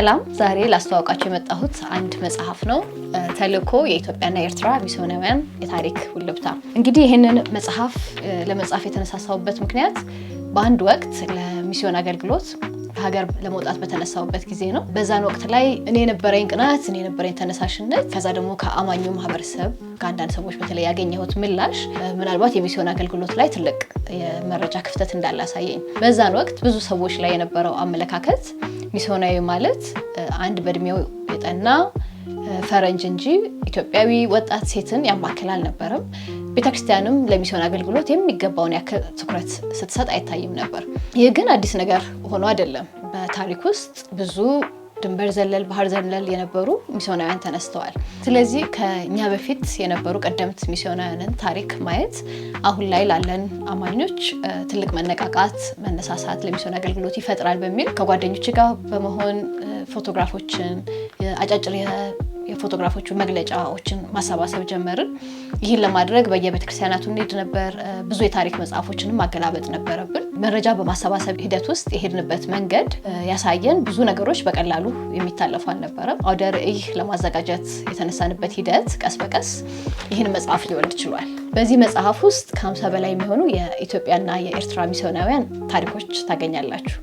ሰላም ዛሬ ላስተዋውቃችሁ የመጣሁት አንድ መጽሐፍ ነው። ተልእኮ የኢትዮጵያና የኤርትራ ሚስዮናውያን የታሪክ ውልብታ። እንግዲህ ይህንን መጽሐፍ ለመጻፍ የተነሳሳውበት ምክንያት በአንድ ወቅት ለሚስዮን አገልግሎት ሀገር ለመውጣት በተነሳውበት ጊዜ ነው። በዛን ወቅት ላይ እኔ የነበረኝ ቅናት፣ እኔ የነበረኝ ተነሳሽነት፣ ከዛ ደግሞ ከአማኙ ማህበረሰብ ከአንዳንድ ሰዎች በተለይ ያገኘሁት ምላሽ ምናልባት የሚስዮን አገልግሎት ላይ ትልቅ የመረጃ ክፍተት እንዳላሳየኝ። በዛን ወቅት ብዙ ሰዎች ላይ የነበረው አመለካከት ሚስዮናዊ ማለት አንድ በእድሜው የጠና ፈረንጅ እንጂ ኢትዮጵያዊ ወጣት ሴትን ያማከለ አልነበረም። ቤተክርስቲያንም ለሚስዮን አገልግሎት የሚገባውን ያክል ትኩረት ስትሰጥ አይታይም ነበር። ይህ ግን አዲስ ነገር ሆኖ አይደለም። በታሪክ ውስጥ ብዙ ድንበር ዘለል ባህር ዘለል የነበሩ ሚስዮናውያን ተነስተዋል። ስለዚህ ከኛ በፊት የነበሩ ቀደምት ሚስዮናውያንን ታሪክ ማየት አሁን ላይ ላለን አማኞች ትልቅ መነቃቃት፣ መነሳሳት ለሚስዮን አገልግሎት ይፈጥራል በሚል ከጓደኞች ጋር በመሆን ፎቶግራፎችን አጫጭር የፎቶግራፎቹ መግለጫዎችን ማሰባሰብ ጀመርን። ይህን ለማድረግ በየቤተክርስቲያናቱ እንሄድ ነበር። ብዙ የታሪክ መጽሐፎችንም ማገላበጥ ነበረብን። መረጃ በማሰባሰብ ሂደት ውስጥ የሄድንበት መንገድ ያሳየን ብዙ ነገሮች በቀላሉ የሚታለፉ አልነበረም። አውደ ርዕይ ለማዘጋጀት የተነሳንበት ሂደት ቀስ በቀስ ይህን መጽሐፍ ሊወልድ ችሏል። በዚህ መጽሐፍ ውስጥ ከ50 በላይ የሚሆኑ የኢትዮጵያና የኤርትራ ሚስዮናውያን ታሪኮች ታገኛላችሁ።